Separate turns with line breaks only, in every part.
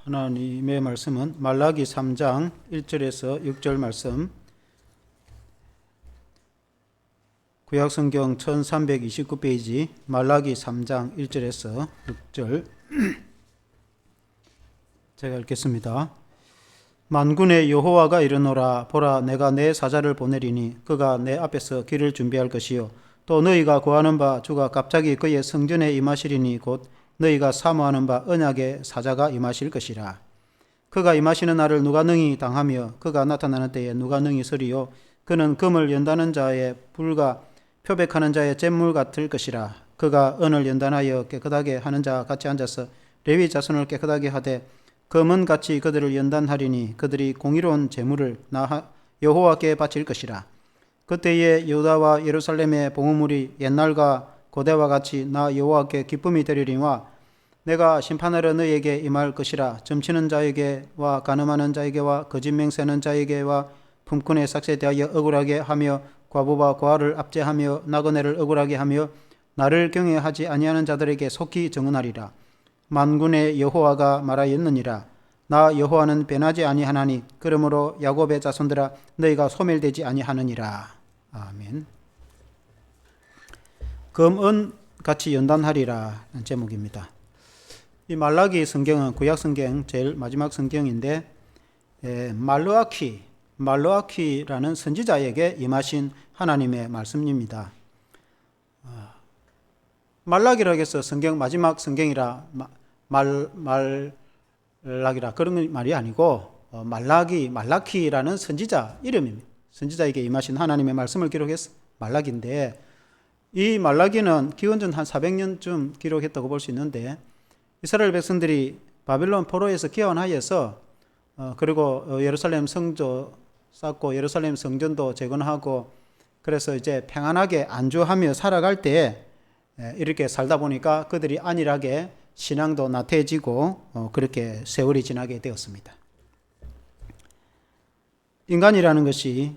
하나님의 말씀은 말라기 3장 1절에서 6절 말씀, 구약성경 1329페이지 말라기 3장 1절에서 6절 제가 읽겠습니다. 만군의 여호와가 이르노라. 보라, 내가 내 사자를 보내리니 그가 내 앞에서 길을 준비할 것이요 또 너희가 구하는 바 주가 갑자기 그의 성전에 임하시리니 곧 너희가 사모하는 바 언약의 사자가 임하실 것이라. 그가 임하시는 날을 누가 능히 당하며 그가 나타나는 때에 누가 능히 서리요. 그는 금을 연다는 자의 불과 표백하는 자의 잿물 같을 것이라. 그가 은을 연단하여 깨끗하게 하는 자 같이 앉아서 레위 자손을 깨끗하게 하되 금은같이 그들을 연단하리니 그들이 공의로운 제물을 나 여호와께 바칠 것이라. 그때에 유다와 예루살렘의 봉헌물이 옛날과 고대와 같이 나 여호와께 기쁨이 되리니와 내가 심판하러 너에게 임할 것이라. 점치는 자에게와 간음하는 자에게와 거짓 맹세하는 자에게와 품꾼의 삭스에 대하여 억울하게 하며 과부와 고아를 압제하며 나그네를 억울하게 하며 나를 경외하지 아니하는 자들에게 속히 정언하리라. 만군의 여호와가 말하였느니라. 나 여호와는 변하지 아니하나니 그러므로 야곱의 자손들아 너희가 소멸되지 아니하느니라. 아멘. 금은 같이 연단하리라 는 제목입니다. 이 말라기 성경은 구약 성경 제일 마지막 성경인데 말로아키라는 선지자에게 임하신 하나님의 말씀입니다. 말라기라고 해서 성경 마지막 성경이라 말라기라 그런 말이 아니고 말라키라는 선지자 이름입니다. 선지자에게 임하신 하나님의 말씀을 기록해서 말라기인데 이 말라기는 기원전 한 400년쯤 기록했다고 볼 수 있는데 이스라엘 백성들이 바빌론 포로에서 귀환하여서 그리고 예루살렘 성도 쌓고 예루살렘 성전도 재건하고 그래서 이제 평안하게 안주하며 살아갈 때 이렇게 살다 보니까 그들이 안일하게 신앙도 나태해지고 그렇게 세월이 지나게 되었습니다. 인간이라는 것이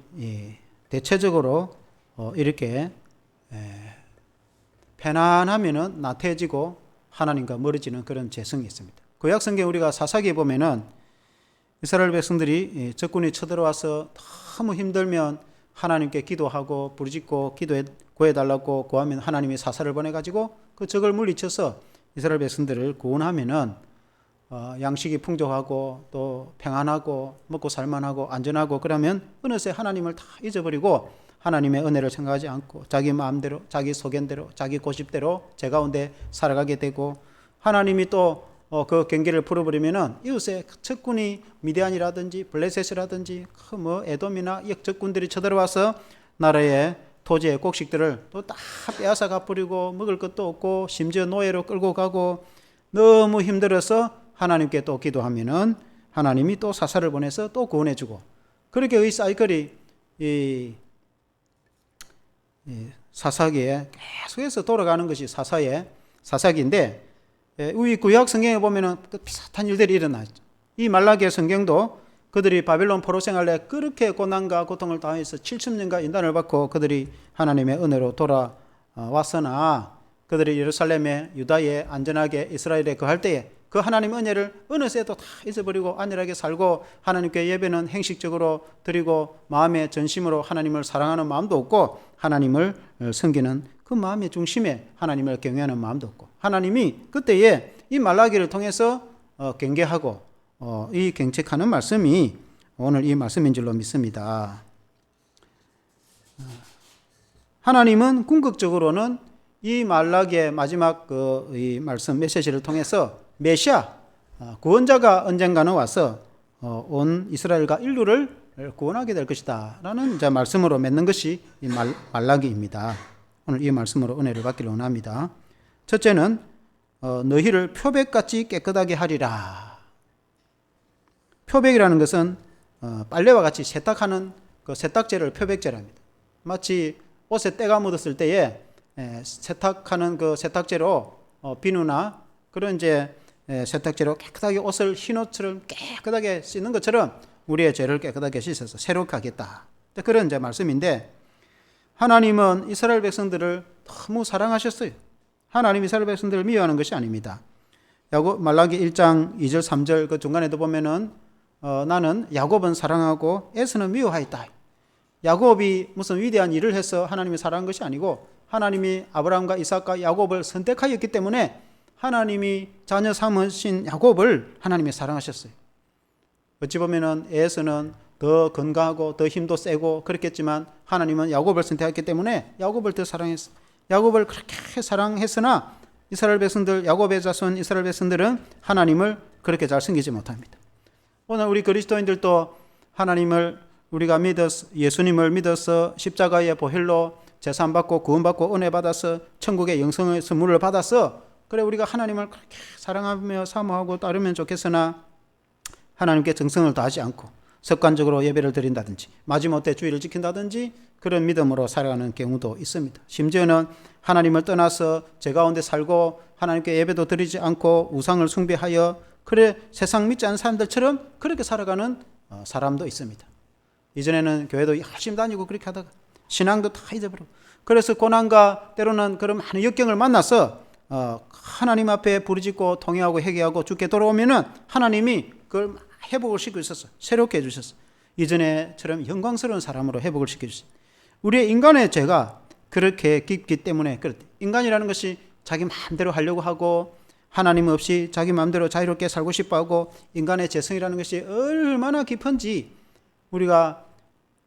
대체적으로 이렇게 편안하면은 나태해지고 하나님과 멀어지는 그런 재성이 있습니다. 구약 성경 우리가 사사기에 보면은 이스라엘 백성들이 적군이 쳐들어와서 너무 힘들면 하나님께 기도하고 부르짖고 구해달라고 구하면 하나님이 사사를 보내가지고 그 적을 물리쳐서 이스라엘 백성들을 구원하면은 양식이 풍족하고 또 평안하고 먹고 살만하고 안전하고 그러면 어느새 하나님을 다 잊어버리고 하나님의 은혜를 생각하지 않고 자기 마음대로 자기 소견대로 자기 고집대로 제 가운데 살아가게 되고 하나님이 또 그 경계를 풀어버리면은 이웃의 적군이 미디안이라든지 블레셋이라든지 에돔이나 역적군들이 쳐들어와서 나라의 토지의 곡식들을 또 다 빼앗아 가버리고 먹을 것도 없고 심지어 노예로 끌고 가고 너무 힘들어서 하나님께 또 기도하면은 하나님이 또 사사를 보내서 또 구원해주고 그렇게 이 사이클이 이 사사기에 계속해서 돌아가는 것이 사사기인데 우리 구약 성경에 보면은 비슷한 일들이 일어나죠. 이 말라기 성경도 그들이 바빌론 포로 생활에 그렇게 고난과 고통을 당해서 70년간 인단을 받고 그들이 하나님의 은혜로 돌아왔으나 그들이 예루살렘에 유다에 안전하게 이스라엘에 거할 때에 그 하나님의 은혜를 어느새도 다 잊어버리고 안일하게 살고 하나님께 예배는 행식적으로 드리고 마음의 전심으로 하나님을 사랑하는 마음도 없고 하나님을 섬기는 그 마음의 중심에 하나님을 경외하는 마음도 없고 하나님이 그때에 이 말라기를 통해서 경계하고 이 경책하는 말씀이 오늘 이 말씀인 줄로 믿습니다. 하나님은 궁극적으로는 이 말라기의 마지막 이 말씀 메시지를 통해서 메시아 구원자가 언젠가는 와서 온 이스라엘과 인류를 구원하게 될 것이다 라는 말씀으로 맺는 것이 이 말라기입니다. 오늘 이 말씀으로 은혜를 받기를 원합니다. 첫째는 너희를 표백같이 깨끗하게 하리라. 표백이라는 것은 빨래와 같이 세탁하는 그 세탁제를 표백제랍니다. 마치 옷에 때가 묻었을 때에 세탁하는 그 세탁제로 비누나 그런 이제 세탁제로 깨끗하게 옷을 흰 옷처럼 깨끗하게 씻는 것처럼 우리의 죄를 깨끗하게 씻어서 새롭게 하겠다. 그런 이제 말씀인데 하나님은 이스라엘 백성들을 너무 사랑하셨어요. 하나님이 이스라엘 백성들을 미워하는 것이 아닙니다. 말라기 1장 2절 3절 그 중간에도 보면은 나는 야곱은 사랑하고 에서는 미워하였다. 야곱이 무슨 위대한 일을 해서 하나님이 사랑한 것이 아니고 하나님이 아브라함과 이삭과 야곱을 선택하였기 때문에 하나님이 자녀 삼으신 야곱을 하나님이 사랑하셨어요. 어찌 보면은 에서는 더 건강하고 더 힘도 세고 그렇겠지만 하나님은 야곱을 선택했기 때문에 야곱을 더 사랑했어요. 야곱을 그렇게 사랑했으나 이스라엘 백성들, 야곱의 자손 이스라엘 백성들은 하나님을 그렇게 잘 섬기지 못합니다. 오늘 우리 그리스도인들도 하나님을 우리가 예수님을 믿어서 십자가의 보혈로 제사받고 구원받고 은혜 받아서 천국의 영생의 선물을 받아서 그래 우리가 하나님을 그렇게 사랑하며 사모하고 따르면 좋겠으나 하나님께 정성을 다하지 않고 습관적으로 예배를 드린다든지 마지못해 주의를 지킨다든지 그런 믿음으로 살아가는 경우도 있습니다. 심지어는 하나님을 떠나서 제 가운데 살고 하나님께 예배도 드리지 않고 우상을 숭배하여 그래 세상 믿지 않는 사람들처럼 그렇게 살아가는 사람도 있습니다. 이전에는 교회도 열심히 다니고 그렇게 하다가 신앙도 다 잊어버리고 그래서 고난과 때로는 그런 많은 역경을 만나서 하나님 앞에 부르짖고 통회하고 회개하고 주께 돌아오면은 하나님이 그걸 회복을 시키고 있었어요. 새롭게 해주셨어요. 이전에처럼 영광스러운 사람으로 회복을 시켜주셨어요. 우리의 인간의 죄가 그렇게 깊기 때문에 그렇대. 인간이라는 것이 자기 마음대로 하려고 하고 하나님 없이 자기 마음대로 자유롭게 살고 싶어하고 인간의 죄성이라는 것이 얼마나 깊은지 우리가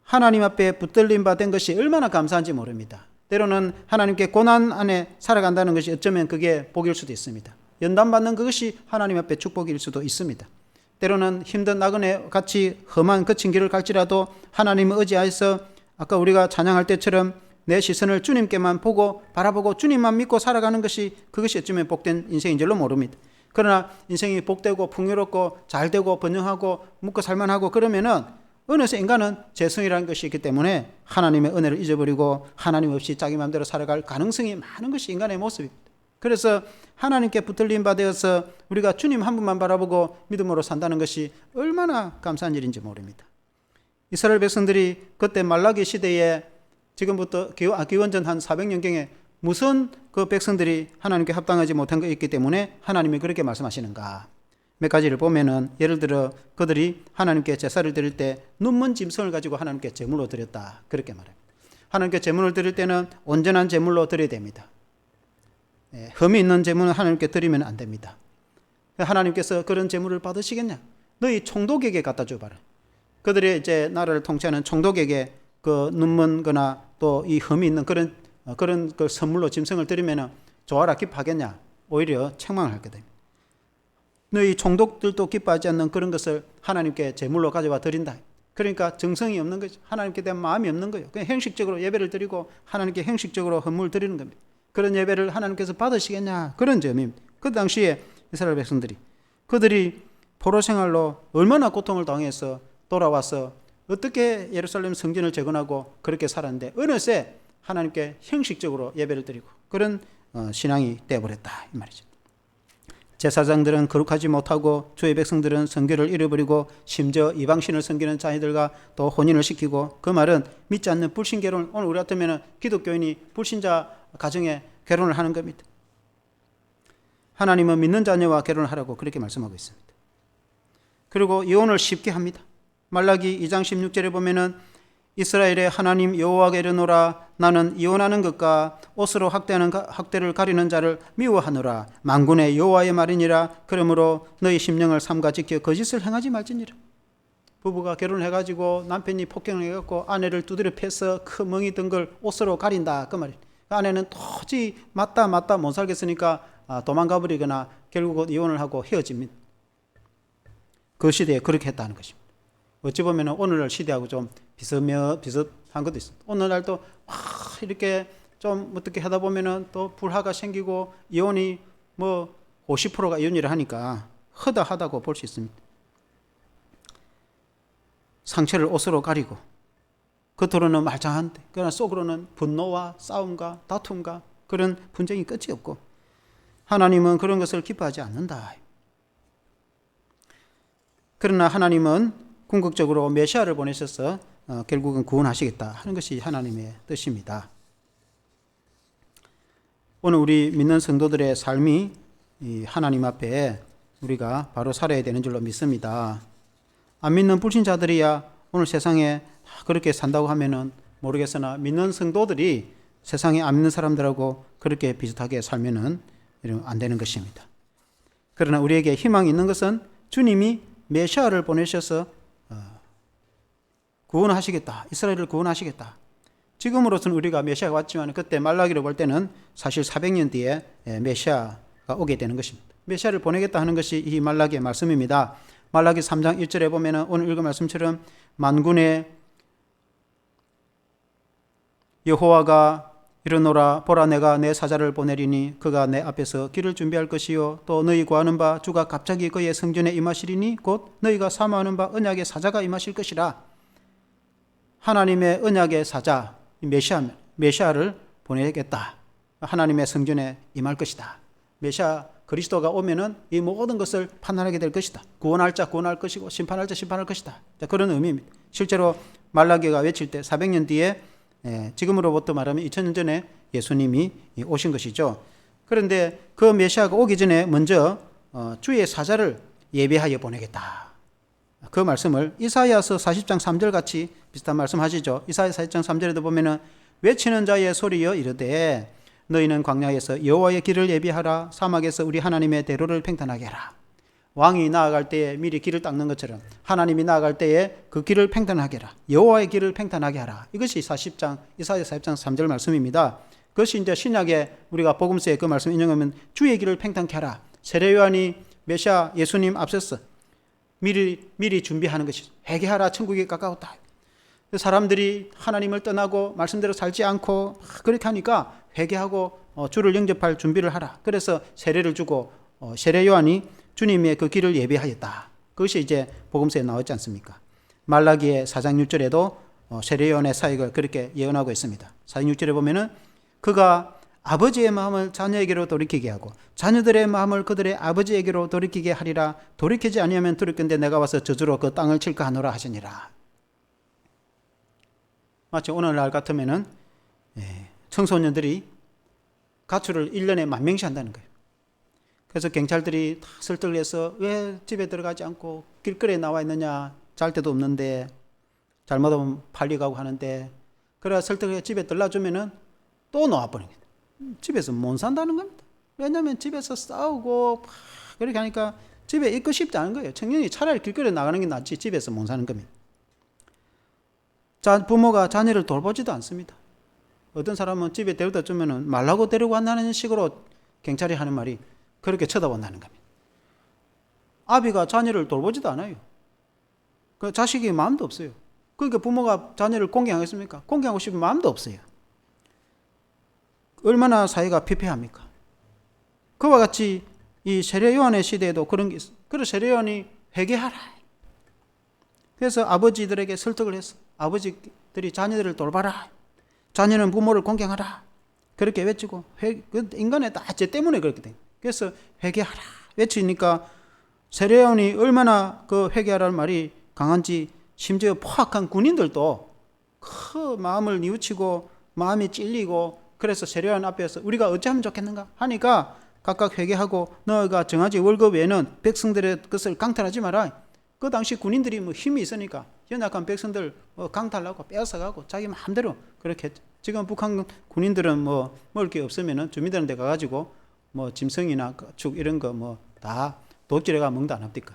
하나님 앞에 붙들림 받은 것이 얼마나 감사한지 모릅니다. 때로는 하나님께 고난 안에 살아간다는 것이 어쩌면 그게 복일 수도 있습니다. 연단받는 그것이 하나님 앞에 축복일 수도 있습니다. 때로는 힘든 나그네 같이 험한 거친 길을 갈지라도 하나님을 의지하여서 아까 우리가 찬양할 때처럼 내 시선을 주님께만 보고 바라보고 주님만 믿고 살아가는 것이 그것이 어쩌면 복된 인생인 줄로 모릅니다. 그러나 인생이 복되고 풍요롭고 잘되고 번영하고 묵고 살만하고 그러면은 어느새 인간은 죄성이라는 것이 있기 때문에 하나님의 은혜를 잊어버리고 하나님 없이 자기 마음대로 살아갈 가능성이 많은 것이 인간의 모습입니다. 그래서 하나님께 붙들림 받아서 우리가 주님 한 분만 바라보고 믿음으로 산다는 것이 얼마나 감사한 일인지 모릅니다. 이스라엘 백성들이 그때 말라기 시대에 지금부터 기원전 한 400년경에 무슨 그 백성들이 하나님께 합당하지 못한 게 있기 때문에 하나님이 그렇게 말씀하시는가. 몇 가지를 보면은 예를 들어 그들이 하나님께 제사를 드릴 때 눈먼 짐승을 가지고 하나님께 제물로 드렸다. 그렇게 말합니다. 하나님께 제물을 드릴 때는 온전한 제물로 드려야 됩니다. 흠이 있는 제물은 하나님께 드리면 안 됩니다. 하나님께서 그런 제물을 받으시겠냐? 너희 총독에게 갖다 줘봐라. 그들이 이제 나라를 통치하는 총독에게 그 눈먼 거나 또 이 흠이 있는 그런 그 선물로 짐승을 드리면 좋아라 기뻐하겠냐? 오히려 책망을 할 거다. 너희 총독들도 기뻐하지 않는 그런 것을 하나님께 제물로 가져와 드린다. 그러니까 정성이 없는 거죠. 하나님께 대한 마음이 없는 거예요. 그냥 형식적으로 예배를 드리고 하나님께 형식적으로 헌물을 드리는 겁니다. 그런 예배를 하나님께서 받으시겠냐? 그런 점입니다. 그 당시에 이스라엘 백성들이 그들이 포로 생활로 얼마나 고통을 당해서 돌아와서 어떻게 예루살렘 성전을 재건하고 그렇게 살았는데 어느새 하나님께 형식적으로 예배를 드리고 그런 신앙이 되어버렸다 이 말이죠. 제사장들은 거룩하지 못하고 주의 백성들은 성결을 잃어버리고 심지어 이방신을 섬기는 자녀들과 또 혼인을 시키고 그 말은 믿지 않는 불신 결혼, 오늘 우리 같으면 기독교인이 불신자 가정에 결혼을 하는 겁니다. 하나님은 믿는 자녀와 결혼을 하라고 그렇게 말씀하고 있습니다. 그리고 이혼을 쉽게 합니다. 말라기 2장 16절에 보면은 이스라엘의 하나님 여호와가 이르노라 나는 이혼하는 것과 옷으로 학대를 가리는 자를 미워하노라 만군의 여호와의 말이니라 그러므로 너희 심령을 삼가 지켜 거짓을 행하지 말지니라. 부부가 결혼해가지고 남편이 폭행을 해갖고 아내를 두드려 패서 그 멍이 든 걸 옷으로 가린다 그 말이에요. 아내는 도저히 맞다 못 살겠으니까 도망가 버리거나 결국은 이혼을 하고 헤어집니다. 그 시대에 그렇게 했다는 것입니다. 어찌 보면 오늘날 시대하고 좀 비슷한 것도 있습니다. 오늘날도 이렇게 좀 어떻게 하다 보면은 또 불화가 생기고 이혼이 50%가 이혼이라 하니까 허다하다고 볼 수 있습니다. 상처를 옷으로 가리고 겉으로는 말짱한데 그러나 속으로는 분노와 싸움과 다툼과 그런 분쟁이 끝이 없고 하나님은 그런 것을 기뻐하지 않는다. 그러나 하나님은 궁극적으로 메시아를 보내셔서 결국은 구원하시겠다 하는 것이 하나님의 뜻입니다. 오늘 우리 믿는 성도들의 삶이 이 하나님 앞에 우리가 바로 살아야 되는 줄로 믿습니다. 안 믿는 불신자들이야 오늘 세상에 그렇게 산다고 하면은 모르겠으나 믿는 성도들이 세상에 안 믿는 사람들하고 그렇게 비슷하게 살면은 안 되는 것입니다. 그러나 우리에게 희망이 있는 것은 주님이 메시아를 보내셔서 구원하시겠다. 이스라엘을 구원하시겠다. 지금으로서는 우리가 메시아가 왔지만 그때 말라기로 볼 때는 사실 400년 뒤에 메시아가 오게 되는 것입니다. 메시아를 보내겠다 하는 것이 이 말라기의 말씀입니다. 말라기 3장 1절에 보면 오늘 읽은 말씀처럼 만군의 여호와가 이르노라 보라 내가 내 사자를 보내리니 그가 내 앞에서 길을 준비할 것이요 또 너희 구하는 바 주가 갑자기 그의 성전에 임하시리니 곧 너희가 사모하는 바 언약의 사자가 임하실 것이라. 하나님의 언약의 사자 메시아를 보내겠다. 하나님의 성전에 임할 것이다. 메시아 그리스도가 오면은 이 모든 것을 판단하게 될 것이다. 구원할 자 구원할 것이고 심판할 자 심판할 것이다. 그런 의미입니다. 실제로 말라기가 외칠 때 400년 뒤에 지금으로부터 말하면 2000년 전에 예수님이 오신 것이죠. 그런데 그 메시아가 오기 전에 먼저 주의 사자를 예배하여 보내겠다. 그 말씀을 이사야서 40장 3절 같이 비슷한 말씀 하시죠. 이사야 40장 3절에도 보면은 외치는 자의 소리여 이르되 너희는 광야에서 여호와의 길을 예비하라. 사막에서 우리 하나님의 대로를 팽탄하게 하라. 왕이 나아갈 때에 미리 길을 닦는 것처럼 하나님이 나아갈 때에 그 길을 팽탄하게 하라. 여호와의 길을 팽탄하게 하라. 이것이 이사야 40장 3절 말씀입니다. 그것이 이제 신약에 우리가 복음서에 그 말씀 인용하면 주의 길을 팽탄케 하라. 세례 요한이 메시아 예수님 앞서서 미리 준비하는 것이 회개하라. 천국이 가까웠다. 사람들이 하나님을 떠나고 말씀대로 살지 않고 그렇게 하니까 회개하고 주를 영접할 준비를 하라. 그래서 세례를 주고 세례 요한이 주님의 그 길을 예비하였다. 그것이 이제 복음서에 나오지 않습니까? 말라기의 4장 6절에도 세례 요한의 사역을 그렇게 예언하고 있습니다. 4장 6절에 보면은 그가 아버지의 마음을 자녀에게로 돌이키게 하고 자녀들의 마음을 그들의 아버지에게로 돌이키게 하리라. 돌이키지 아니하면 들을 건데 내가 와서 저주로 그 땅을 칠까 하노라 하시니라. 마치 오늘날 같으면은 청소년들이 가출을 1년에 10,000명씩 한다는 거예요. 그래서 경찰들이 다 설득을 해서 왜 집에 들어가지 않고 길거리에 나와 있느냐. 잘 데도 없는데 잘못하면 팔려가고 하는데 그래야 설득해 집에 들러주면은 또 놓아버리는 거예요. 집에서 못 산다는 겁니다. 왜냐하면 집에서 싸우고 그렇게 하니까 집에 있고 싶지 않은 거예요. 청년이 차라리 길거리에 나가는 게 낫지 집에서 못 사는 겁니다. 부모가 자녀를 돌보지도 않습니다. 어떤 사람은 집에 데려다 주면은 말라고 데리고 왔다는 식으로 경찰이 하는 말이 그렇게 쳐다본다는 겁니다. 아비가 자녀를 돌보지도 않아요. 그 자식이 마음도 없어요. 그러니까 부모가 자녀를 공경하겠습니까? 공경하고 싶은 마음도 없어요. 얼마나 사회가 피폐합니까? 그와 같이 이 세례 요한의 시대에도 그런 게 있어요. 그래서 세례 요한이 회개하라. 그래서 아버지들에게 설득을 했어. 아버지들이 자녀들을 돌봐라. 자녀는 부모를 공경하라. 그렇게 외치고 인간의 다 죄 때문에 그렇게 돼. 그래서 회개하라 외치니까 세례 요한이 얼마나 그 회개하라는 말이 강한지 심지어 포악한 군인들도 그 마음을 뉘우치고 마음이 찔리고 그래서 세례 요한 앞에서 우리가 어찌하면 좋겠는가 하니까 각각 회개하고 너가 정하지 월급 외에는 백성들의 것을 강탈하지 마라. 그 당시 군인들이 뭐 힘이 있으니까 연약한 백성들 강탈하고 빼앗아가고 자기 마음대로 그렇게 했죠. 지금 북한 군인들은 뭐 먹을 게 없으면은 주민들한테 가가지고 뭐 짐승이나 축 이런 거 뭐 다 도끼래가 먹도 안 합니까?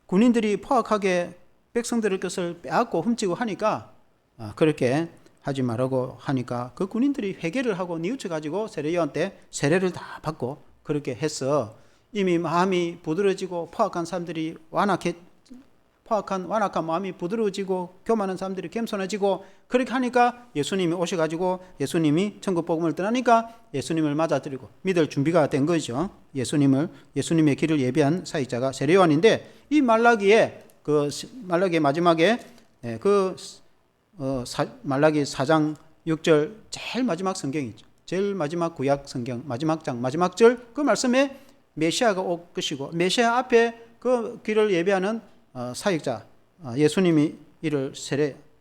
군인들이 포악하게 백성들의 것을 빼앗고 훔치고 하니까 그렇게 하지 말라고 하니까 그 군인들이 회개를 하고 뉘우쳐가지고 세례 요한 때 세례를 다 받고 그렇게 해서 이미 마음이 부드러워지고 포악한 사람들이 완악한 마음이 부드러워지고 교만한 사람들이 겸손해지고 그렇게 하니까 예수님이 오셔가지고 예수님이 천국 복음을 떠나니까 예수님을 맞아들이고 믿을 준비가 된 거죠. 예수님의 길을 예비한 사역자가 세례 요한인데 이 말라기의 마지막에 말라기 4장 6절 제일 마지막 성경이죠. 제일 마지막 구약 성경 마지막 장 마지막 절 그 말씀에 메시아가 올 것이고 메시아 앞에 그 길을 예비하는 사역자 예수님이 이를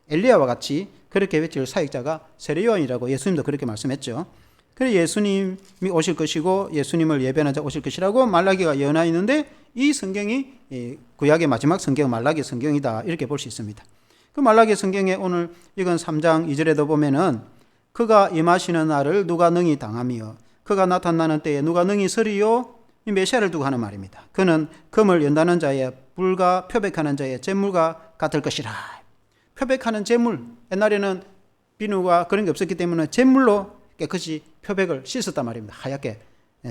엘리야와 같이 그렇게 외칠 사역자가 세례 요한이라고 예수님도 그렇게 말씀했죠. 그래 예수님이 오실 것이고 예수님을 예배하는 자 오실 것이라고 말라기가 예언하 있는데 이 성경이 구약의 마지막 성경 말라기 성경이다 이렇게 볼 수 있습니다. 그 말라기 성경에 오늘 이건 3장 2절에도 보면은 그가 임하시는 날을 누가 능히 당하며 그가 나타나는 때에 누가 능히 서리요 이 메시아를 두고 하는 말입니다. 그는 금을 연다는 자의 불과 표백하는 자의 재물과 같을 것이라. 표백하는 재물, 옛날에는 비누가 그런 게 없었기 때문에 재물로 깨끗이 표백을 씻었단 말입니다. 하얗게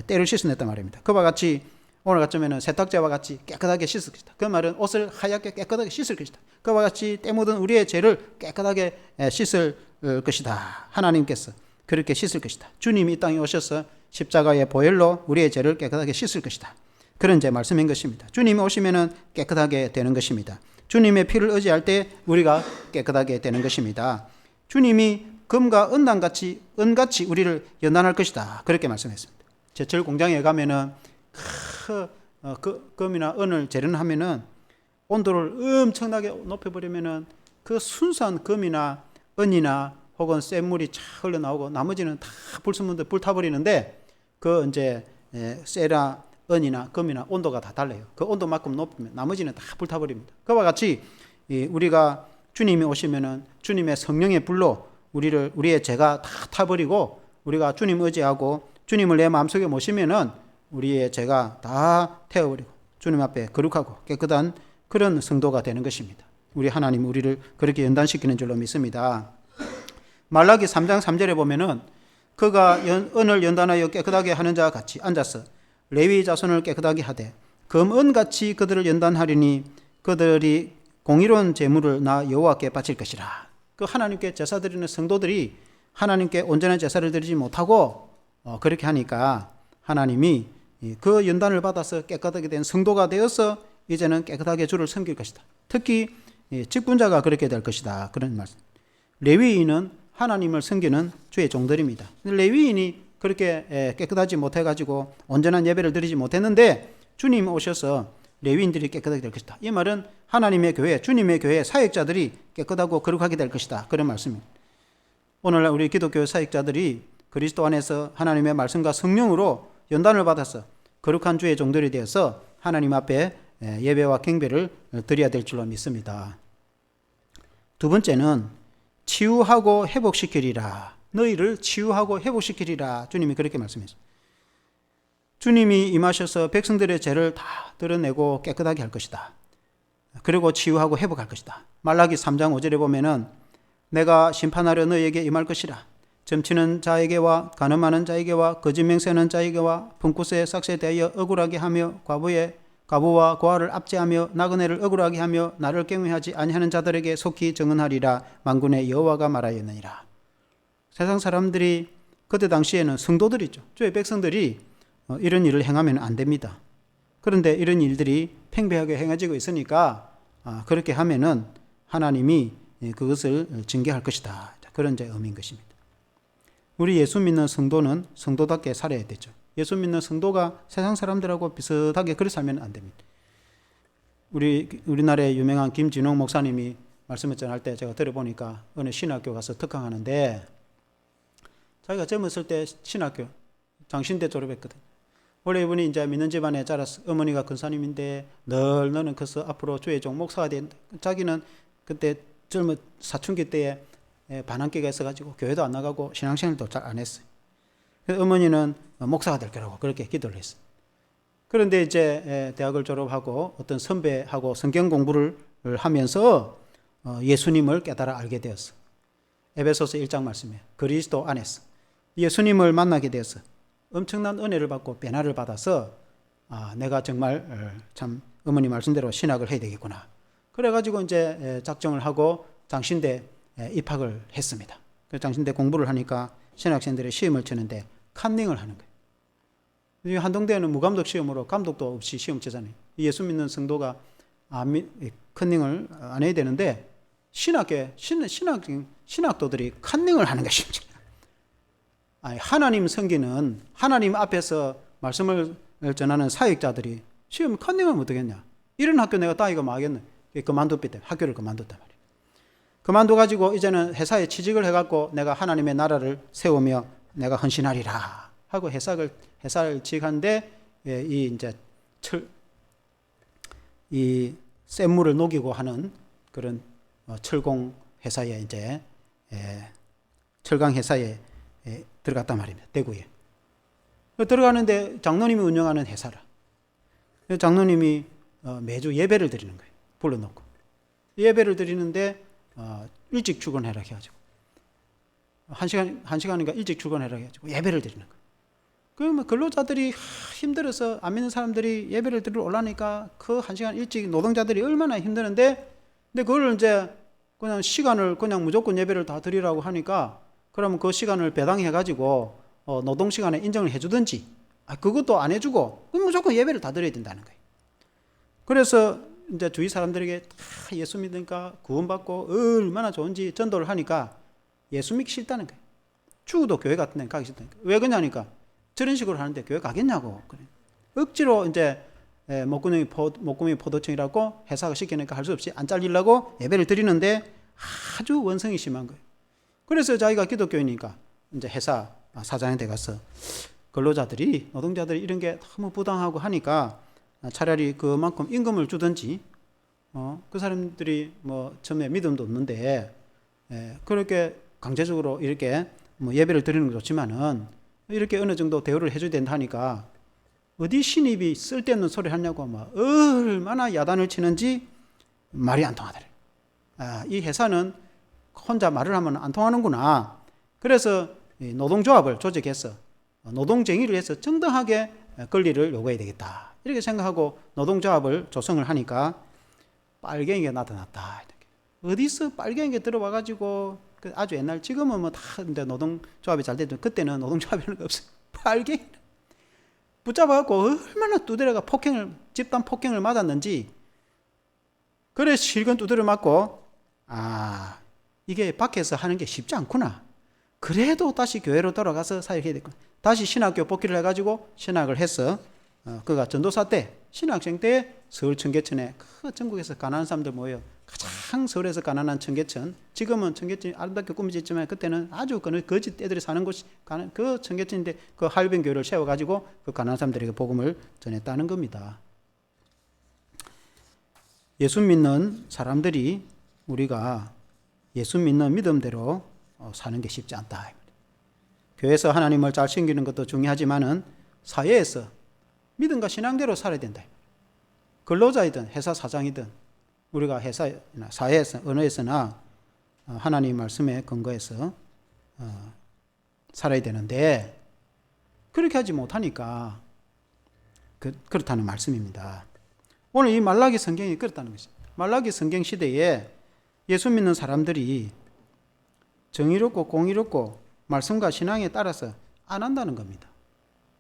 때를 씻어냈단 말입니다. 그와 같이 오늘 같으면 세탁제와 같이 깨끗하게 씻을 것이다. 그 말은 옷을 하얗게 깨끗하게 씻을 것이다. 그와 같이 때 묻은 우리의 죄를 깨끗하게 씻을 것이다. 하나님께서 그렇게 씻을 것이다. 주님이 이 땅에 오셔서 십자가의 보혈로 우리의 죄를 깨끗하게 씻을 것이다. 그런 제 말씀인 것입니다. 주님이 오시면은 깨끗하게 되는 것입니다. 주님의 피를 의지할 때 우리가 깨끗하게 되는 것입니다. 주님이 금과 은같이 우리를 연단할 것이다. 그렇게 말씀했습니다. 제철 공장에 가면은 금이나 은을 재련하면은 온도를 엄청나게 높여버리면은 그 순수한 금이나 은이나 혹은 센 물이 쫙 흘러나오고 나머지는 다 불순물들 불타버리는데 그 이제 쇠나 은이나 금이나 온도가 다 달라요. 그 온도만큼 높으면 나머지는 다 불타버립니다. 그와 같이 우리가 주님이 오시면은 주님의 성령의 불로 우리의 죄가 다 타버리고 우리가 주님 의지하고 주님을 내 마음속에 모시면은 우리의 죄가 다 태워버리고 주님 앞에 거룩하고 깨끗한 그런 성도가 되는 것입니다. 우리 하나님 우리를 그렇게 연단시키는 줄로 믿습니다. 말라기 3장 3절에 보면은 그가 은을 연단하여 깨끗하게 하는 자와 같이 앉아서 레위 자손을 깨끗하게 하되 금은같이 그들을 연단하리니 그들이 공의로운 제물을 나 여호와께 바칠 것이라. 그 하나님께 제사 드리는 성도들이 하나님께 온전한 제사를 드리지 못하고 그렇게 하니까 하나님이 그 연단을 받아서 깨끗하게 된 성도가 되어서 이제는 깨끗하게 주를 섬길 것이다. 특히 직분자가 그렇게 될 것이다. 그런 말씀. 레위인은 하나님을 섬기는 주의 종들입니다. 레위인이 그렇게 깨끗하지 못해가지고 온전한 예배를 드리지 못했는데 주님 오셔서 레위인들이 깨끗하게 될 것이다. 이 말은 하나님의 교회, 주님의 교회 사역자들이 깨끗하고 거룩하게 될 것이다. 그런 말씀입니다. 오늘날 우리 기독교 사역자들이 그리스도 안에서 하나님의 말씀과 성령으로 연단을 받아서 거룩한 주의 종들이 되어서 하나님 앞에 예배와 경배를 드려야 될 줄로 믿습니다. 두 번째는 치유하고 회복시키리라. 너희를 치유하고 회복시키리라. 주님이 그렇게 말씀했습니다. 주님이 임하셔서 백성들의 죄를 다 드러내고 깨끗하게 할 것이다. 그리고 치유하고 회복할 것이다. 말라기 3장 5절에 보면은 내가 심판하려 너희에게 임할 것이라. 점치는 자에게와 간음하는 자에게와 거짓 맹세하는 자에게와 분굿에 삭새 대하여 억울하게 하며 과부와 고아를 압제하며 나그네를 억울하게 하며 나를 경외하지 아니하는 자들에게 속히 정언하리라. 만군의 여호와가 말하였느니라. 세상 사람들이 그때 당시에는 성도들이죠. 주의 백성들이 이런 일을 행하면 안 됩니다. 그런데 이런 일들이 팽배하게 행해지고 있으니까 그렇게 하면은 하나님이 그것을 징계할 것이다. 그런 이제 의미인 것입니다. 우리 예수 믿는 성도는 성도답게 살아야 되죠. 예수 믿는 성도가 세상 사람들하고 비슷하게 그렇게 살면 안 됩니다. 우리나라의 유명한 김진홍 목사님이 말씀을 전할 때 제가 들어보니까 어느 신학교 가서 특강하는데 자기가 젊었을 때 신학교 장신대 졸업했거든. 원래 이분이 이제 믿는 집안에 자라서 어머니가 근사님인데 늘 너는 커서 앞으로 주의 종 목사가 된다. 자기는 그때 젊은 사춘기 때에 반항기가 있어가지고 교회도 안 나가고 신앙생활도 잘 안 했어요. 어머니는 목사가 될 거라고 그렇게 기도를 했어요. 그런데 이제 대학을 졸업하고 어떤 선배하고 성경 공부를 하면서 예수님을 깨달아 알게 되었어. 에베소서 1장 말씀에 그리스도 안에서 예수님을 만나게 되어서 엄청난 은혜를 받고 변화를 받아서 내가 정말 참 어머니 말씀대로 신학을 해야 되겠구나. 그래가지고 이제 작정을 하고 장신대 입학을 했습니다. 그 장신대 공부를 하니까 신학생들의 시험을 치는데 컨닝을 하는 거예요. 한동대는 무감독 시험으로 감독도 없이 시험 치잖아요. 예수 믿는 성도가 컨닝을 안 해야 되는데 신학도들이 컨닝을 하는 것입니다. 하나님 섬기는 하나님 앞에서 말씀을 전하는 사역자들이 시험 컨닝하면 어떻겠냐. 이런 학교 내가 따위가 망하겠네. 그만뒀기 때문에 학교를 그만뒀단 말이에요. 그만둬가지고 이제는 회사에 취직을 해갖고 내가 하나님의 나라를 세우며 내가 헌신하리라 하고 회사를 지어가는데 이 이제 이 샘물을 녹이고 하는 그런 철공 회사에 이제 철강 회사에 들어갔단 말입니다. 대구에 들어가는데 장로님이 운영하는 회사라. 장로님이 매주 예배를 드리는 거예요. 불러놓고 예배를 드리는데 일찍 출근해라 해가지고 한 시간인가 일찍 출근해라 해가지고 예배를 드리는 거예요. 그러면 근로자들이 힘들어서 안 믿는 사람들이 예배를 드리러 올라니까 그 한 시간 일찍 노동자들이 얼마나 힘드는데, 근데 그걸 이제 그냥 시간을 그냥 무조건 예배를 다 드리라고 하니까 그러면 그 시간을 배당해가지고 노동 시간에 인정을 해주든지, 그것도 안 해주고 그럼 무조건 예배를 다 드려야 된다는 거예요. 그래서 이제 주위 사람들에게 다 예수 믿으니까 구원받고 얼마나 좋은지 전도를 하니까 예수 믿기 싫다는 거예요. 죽어도 교회 같은 데 가기 싫다니까. 왜 그러냐니까 저런 식으로 하는데 교회 가겠냐고. 그래. 억지로 이제 목구멍이 포도청이라고 회사가 시키니까 할 수 없이 안 잘리려고 예배를 드리는데 아주 원성이 심한 거예요. 그래서 자기가 기독교이니까 이제 회사 사장한테 가서 근로자들이, 노동자들이 이런 게 너무 부당하고 하니까 차라리 그만큼 임금을 주든지, 그 사람들이 뭐 처음에 믿음도 없는데 그렇게 강제적으로 이렇게 뭐 예배를 드리는 건 좋지만은 이렇게 어느 정도 대우를 해줘야 된다 하니까 어디 신입이 쓸데없는 소리 하냐고 막 얼마나 야단을 치는지 말이 안 통하더래. 이 회사는 혼자 말을 하면 안 통하는구나. 그래서 노동조합을 조직해서 노동쟁의를 해서 정당하게 권리를 요구해야 되겠다. 이렇게 생각하고 노동조합을 조성을 하니까 빨갱이가 나타났다. 어디서 빨갱이가 들어와가지고 아주 옛날, 지금은 뭐 다 노동조합이 잘 되죠. 그때는 노동조합이라는 게 없어요. 빨갱이 붙잡아갖고 얼마나 두드려가 집단 폭행을 맞았는지. 그래 실컷 두드려 맞고 이게 밖에서 하는 게 쉽지 않구나. 그래도 다시 교회로 돌아가서 사역해야 되겠구나. 다시 신학교 복귀를 해가지고 신학을 해서 그가 전도사 때, 신학생 때 서울 청계천에 그 전국에서 가난한 사람들 모여 가장 서울에서 가난한 청계천, 지금은 청계천이 아름답게 꾸며졌지만 그때는 아주 거짓 떼들이 사는 곳이 그 청계천인데 그 하율병교회를 세워가지고 그 가난한 사람들에게 복음을 전했다는 겁니다. 예수 믿는 사람들이 우리가 예수 믿는 믿음대로 사는 게 쉽지 않다. 교회에서 하나님을 잘 섬기는 것도 중요하지만은 사회에서 믿음과 신앙대로 살아야 된다. 근로자이든 회사 사장이든 우리가 회사나 사회에서 언어에서나 하나님 말씀에 근거해서 살아야 되는데 그렇게 하지 못하니까 그렇다는 말씀입니다. 오늘 이 말라기 성경이 그렇다는 것입니다. 말라기 성경 시대에 예수 믿는 사람들이 정의롭고 공의롭고 말씀과 신앙에 따라서 안 한다는 겁니다.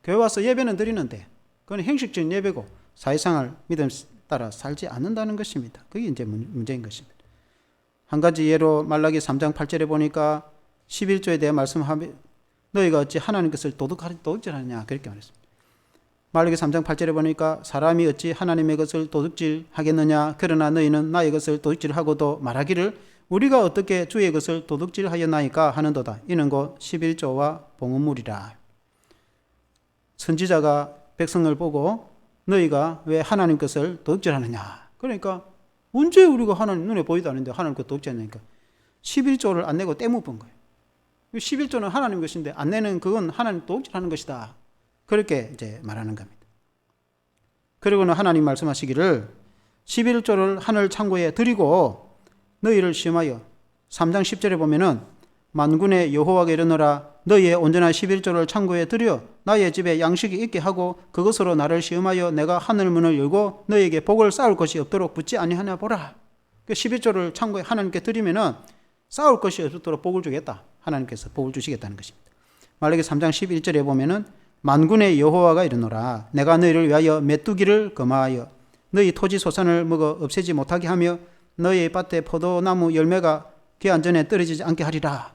교회 와서 예배는 드리는데 그건 형식적인 예배고 사회생활 믿음 따라 살지 않는다는 것입니다. 그게 이제 문제인 것입니다. 한 가지 예로 말라기 3장 8절에 보니까 11조에 대해 말씀하면 너희가 어찌 하나님 것을 도둑질하느냐 그렇게 말했습니다. 말라기 3장 8절에 보니까 사람이 어찌 하나님의 것을 도둑질하겠느냐 그러나 너희는 나의 것을 도둑질하고도 말하기를 우리가 어떻게 주의 것을 도둑질하였나이까 하는도다. 이는 곧 11조와 봉헌물이라. 선지자가 백성을 보고 너희가 왜 하나님 것을 도둑질하느냐. 그러니까 언제 우리가 하나님 눈에 보이도 않는데 하나님 것 도둑질하니까 11조를 안 내고 떼묵은 거예요. 11조는 하나님 것인데 안 내는 그건 하나님 도둑질하는 것이다. 그렇게 이제 말하는 겁니다. 그리고는 하나님 말씀하시기를 11조를 하늘 창고에 드리고 너희를 시험하여 3장 10절에 보면은 만군의 여호와가 이르노라 너희의 온전한 11조를 창고에 들여 나의 집에 양식이 있게 하고 그것으로 나를 시험하여 내가 하늘 문을 열고 너희에게 복을 쌓을 것이 없도록 붙지 아니하냐 보라. 그 11조를 창고에 하나님께 드리면은 쌓을 것이 없도록 복을 주겠다. 하나님께서 복을 주시겠다는 것입니다. 말라기 3장 11절에 보면은 만군의 여호와가 이르노라 내가 너희를 위하여 메뚜기를 금하여 너희 토지 소산을 먹어 없애지 못하게 하며 너희 밭에 포도나무 열매가 귀한 전에 떨어지지 않게 하리라.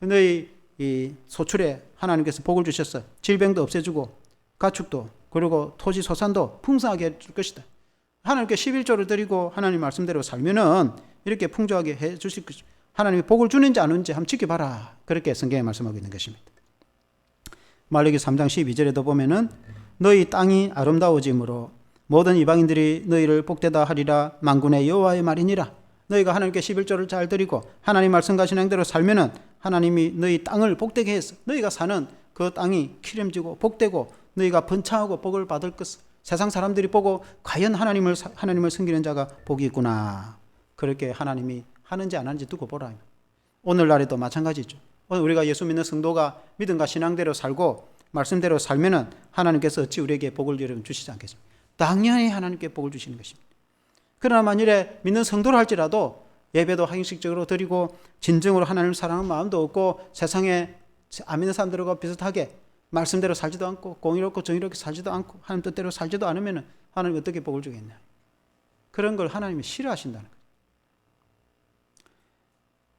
너희 이 소출에 하나님께서 복을 주셨어. 질병도 없애주고 가축도 그리고 토지 소산도 풍성하게 해줄 것이다. 하나님께 11조를 드리고 하나님 말씀대로 살면은 이렇게 풍족하게 해주실 것이다. 하나님이 복을 주는지 안 주는지 한번 지켜봐라. 그렇게 성경에 말씀하고 있는 것입니다. 말라기 3장 12절에도 보면은 너희 땅이 아름다워짐으로 모든 이방인들이 너희를 복되다 하리라. 만군의 여호와의 말이니라. 너희가 하나님께 11조를 잘 드리고 하나님 말씀 가신 행대로 살면은 하나님이 너희 땅을 복되게 해서 너희가 사는 그 땅이 기름지고 복되고 너희가 번창하고 복을 받을 것을 세상 사람들이 보고 과연 하나님을 섬기는 자가 복이 있구나. 그렇게 하나님이 하는지 안 하는지 두고 보라. 오늘날에도 마찬가지죠. 오늘 우리가 예수 믿는 성도가 믿음과 신앙대로 살고 말씀대로 살면은 하나님께서 어찌 우리에게 복을 여러분 주시지 않겠습니까? 당연히 하나님께 복을 주시는 것입니다. 그러나 만일에 믿는 성도를 할지라도 예배도 형식적으로 드리고 진정으로 하나님을 사랑하는 마음도 없고 세상에 안 믿는 사람들과 비슷하게 말씀대로 살지도 않고 공의롭고 정의롭게 살지도 않고 하나님 뜻대로 살지도 않으면 하나님 어떻게 복을 주겠냐. 그런 걸 하나님이 싫어하신다는 거예요.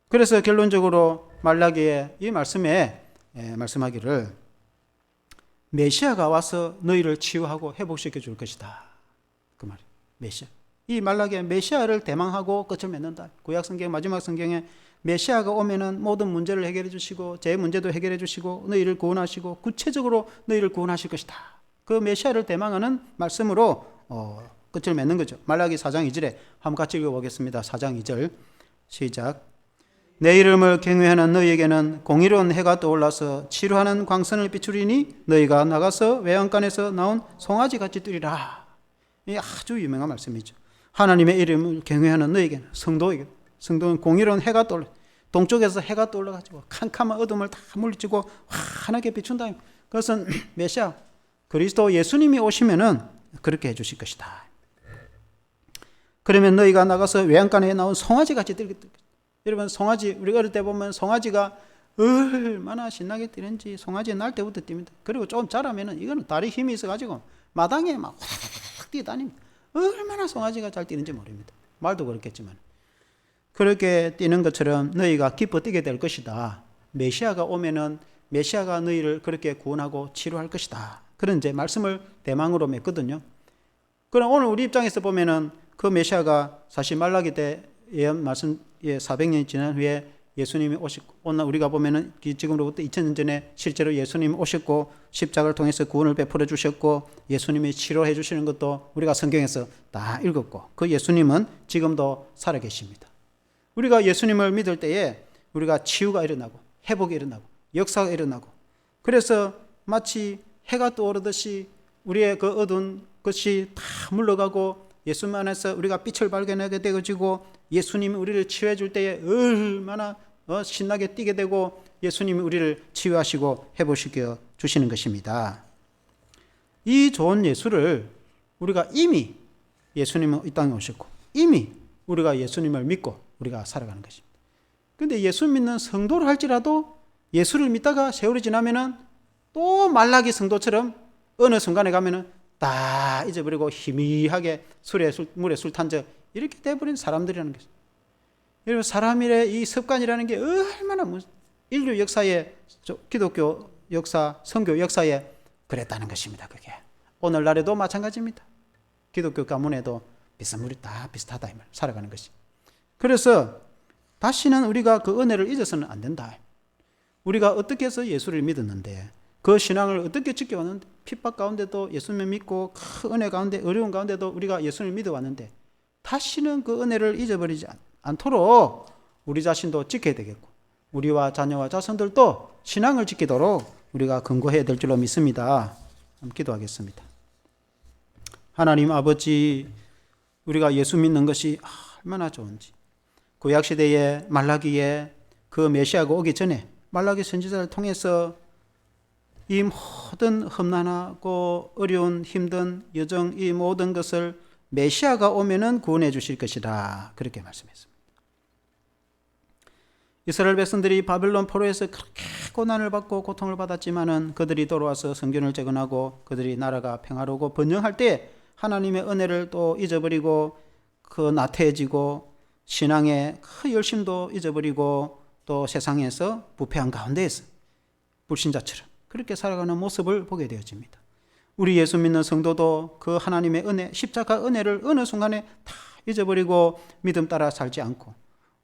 그래서 결론적으로 말라기의 이 말씀에 말씀하기를 메시아가 와서 너희를 치유하고 회복시켜 줄 것이다. 그 말이에요. 메시아. 이 말라기에 메시아를 대망하고 끝을 맺는다. 구약 성경 마지막 성경에 메시아가 오면은 모든 문제를 해결해 주시고 제 문제도 해결해 주시고 너희를 구원하시고 구체적으로 너희를 구원하실 것이다. 그 메시아를 대망하는 말씀으로 끝을 맺는 거죠. 말라기 4장 2절에 한번 같이 읽어보겠습니다. 4장 2절 시작. 내 이름을 경외하는 너희에게는 공의로운 해가 떠올라서 치료하는 광선을 비추리니 너희가 나가서 외양간에서 나온 송아지같이 뛰리라. 이 아주 유명한 말씀이죠. 하나님의 이름을 경외하는 너희에게는 성도는 공의로운 해가 떠올라 동쪽에서 해가 떠올라가지고 캄캄한 어둠을 다 물리치고 환하게 비춘다. 그것은 메시아 그리스도 예수님이 오시면은 그렇게 해주실 것이다. 그러면 너희가 나가서 외양간에 나온 송아지같이 뛰겠다. 여러분 송아지 우리가 어릴 때 보면 송아지가 얼마나 신나게 뛰는지 송아지 날 때부터 뜁니다. 그리고 좀 자라면은 이거는 다리 힘이 있어가지고 마당에 막 확 뛰어다닙니다. 얼마나 송아지가 잘 뛰는지 모릅니다. 말도 그렇겠지만 그렇게 뛰는 것처럼 너희가 기뻐 뛰게 될 것이다. 메시아가 오면은 메시아가 너희를 그렇게 구원하고 치료할 것이다. 그런 이제 말씀을 대망으로 맺거든요. 그럼 오늘 우리 입장에서 보면은 그 메시아가 사실 말라기 때 예언 말씀 400년이 지난 후에 예수님이 오셨고 오늘 우리가 보면은 지금으로부터 2000년 전에 실제로 예수님이 오셨고 십자가를 통해서 구원을 베풀어 주셨고 예수님이 치료해 주시는 것도 우리가 성경에서 다 읽었고 그 예수님은 지금도 살아계십니다. 우리가 예수님을 믿을 때에 우리가 치유가 일어나고 회복이 일어나고 역사가 일어나고 그래서 마치 해가 떠오르듯이 우리의 그 어두운 것이 다 물러가고 예수님 안에서 우리가 빛을 발견하게 되어지고 예수님이 우리를 치유해 줄 때에 얼마나 신나게 뛰게 되고 예수님이 우리를 치유하시고 회복시켜 주시는 것입니다. 이 좋은 예수를 우리가 이미 예수님은 이 땅에 오셨고 이미 우리가 예수님을 믿고 우리가 살아가는 것입니다. 그런데 예수 믿는 성도를 할지라도 예수를 믿다가 세월이 지나면은 또 말라기 성도처럼 어느 순간에 가면은 다 잊어버리고 희미하게 물에 술 탄 적 이렇게 돼버린 사람들이라는 것입니다. 여러분 사람의 이 습관이라는 게 얼마나 인류 역사에 기독교 역사, 선교 역사에 그랬다는 것입니다. 그게 오늘날에도 마찬가지입니다. 기독교 가문에도 비스물이 다 비슷하다 이 말 살아가는 것이. 그래서 다시는 우리가 그 은혜를 잊어서는 안 된다. 우리가 어떻게 해서 예수를 믿었는데 그 신앙을 어떻게 지켜왔는데 핍박 가운데도 예수님을 믿고 그 은혜 가운데 어려운 가운데도 우리가 예수님을 믿어왔는데 다시는 그 은혜를 잊어버리지 않도록 우리 자신도 지켜야 되겠고 우리와 자녀와 자손들도 신앙을 지키도록 우리가 근거해야 될 줄로 믿습니다. 한번 기도하겠습니다. 하나님 아버지 우리가 예수 믿는 것이 얼마나 좋은지 구약시대에 말라기에 그 메시아가 오기 전에 말라기 선지자를 통해서 이 모든 험난하고 어려운 힘든 여정 이 모든 것을 메시아가 오면은 구원해 주실 것이라 그렇게 말씀했습니다. 이스라엘 백성들이 바벨론 포로에서 그렇게 고난을 받고 고통을 받았지만은 그들이 돌아와서 성전을 재건하고 그들이 나라가 평화로고 번영할 때 하나님의 은혜를 또 잊어버리고 그 나태해지고 신앙의 그 열심도 잊어버리고 또 세상에서 부패한 가운데에서 불신자처럼 그렇게 살아가는 모습을 보게 되어집니다. 우리 예수 믿는 성도도 그 하나님의 은혜, 십자가 은혜를 어느 순간에 다 잊어버리고 믿음 따라 살지 않고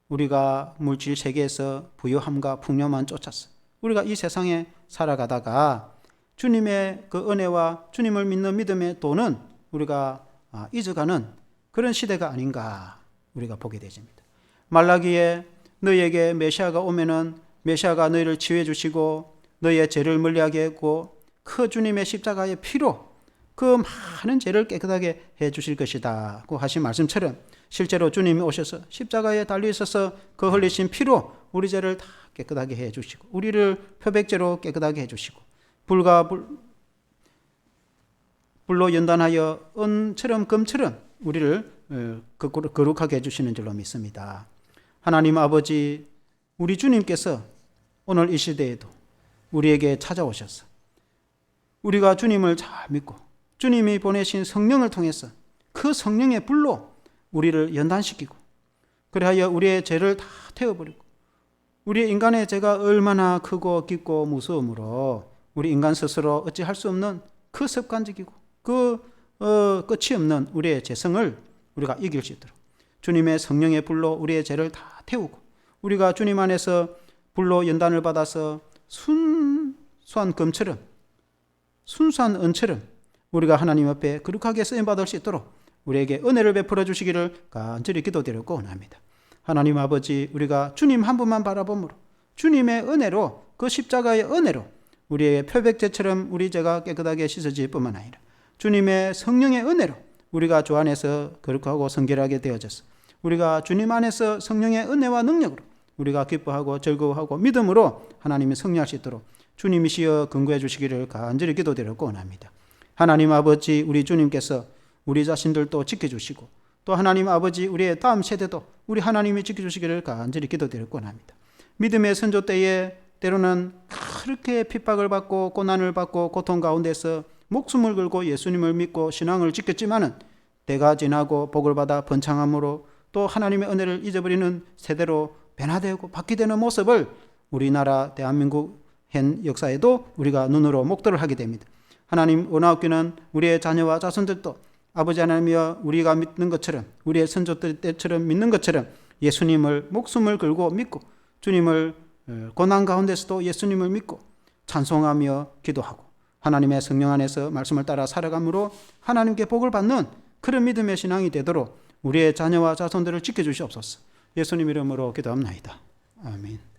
우리가 물질 세계에서 부유함과 풍요만 쫓았어. 우리가 이 세상에 살아가다가 주님의 그 은혜와 주님을 믿는 믿음의 도는 우리가 잊어가는 그런 시대가 아닌가 우리가 보게 되집니다. 말라기에 너희에게 메시아가 오면은 메시아가 너희를 치유해 주시고 너희의 죄를 멀리하게 했고 그 주님의 십자가의 피로 그 많은 죄를 깨끗하게 해 주실 것이다 고 하신 말씀처럼 실제로 주님이 오셔서 십자가에 달려 있어서 그 흘리신 피로 우리 죄를 다 깨끗하게 해 주시고 우리를 표백죄로 깨끗하게 해 주시고 불과 불로 연단하여 은처럼 금처럼 우리를 거룩하게 해주시는 줄로 믿습니다. 하나님 아버지, 우리 주님께서 오늘 이 시대에도 우리에게 찾아오셔서 우리가 주님을 잘 믿고 주님이 보내신 성령을 통해서 그 성령의 불로 우리를 연단시키고 그리하여 우리의 죄를 다 태워버리고 우리 인간의 죄가 얼마나 크고 깊고 무서움으로 우리 인간 스스로 어찌할 수 없는 그 습관적이고 끝이 없는 우리의 죄성을 우리가 이길 수 있도록 주님의 성령의 불로 우리의 죄를 다 태우고 우리가 주님 안에서 불로 연단을 받아서 순수한 금처럼 순수한 은처럼 우리가 하나님 앞에 거룩하게 쓰임받을 수 있도록 우리에게 은혜를 베풀어 주시기를 간절히 기도드리고 원합니다. 하나님 아버지, 우리가 주님 한 분만 바라봄으로 주님의 은혜로 그 십자가의 은혜로 우리의 표백죄처럼 우리 죄가 깨끗하게 씻어질 뿐만 아니라 주님의 성령의 은혜로 우리가 주 안에서 거룩하고 성결하게 되어져서 우리가 주님 안에서 성령의 은혜와 능력으로 우리가 기뻐하고 즐거워하고 믿음으로 하나님이 승리할 수 있도록 주님이시여 근구해 주시기를 간절히 기도드리고 원합니다. 하나님 아버지, 우리 주님께서 우리 자신들도 지켜주시고 또 하나님 아버지 우리의 다음 세대도 우리 하나님이 지켜주시기를 간절히 기도드리고 원합니다. 믿음의 선조 때에 때로는 그렇게 핍박을 받고 고난을 받고 고통 가운데서 목숨을 걸고 예수님을 믿고 신앙을 지켰지만은 때가 지나고 복을 받아 번창함으로 또 하나님의 은혜를 잊어버리는 세대로 변화되고 바뀌되는 모습을 우리나라 대한민국 현 역사에도 우리가 눈으로 목도를 하게 됩니다. 하나님 원하옵기는 우리의 자녀와 자손들도 아버지 하나님이여 우리가 믿는 것처럼 우리의 선조들 때처럼 믿는 것처럼 예수님을 목숨을 걸고 믿고 주님을 고난 가운데서도 예수님을 믿고 찬송하며 기도하고 하나님의 성령 안에서 말씀을 따라 살아감으로 하나님께 복을 받는 그런 믿음의 신앙이 되도록 우리의 자녀와 자손들을 지켜주시옵소서. 예수님 이름으로 기도합나이다. 아멘.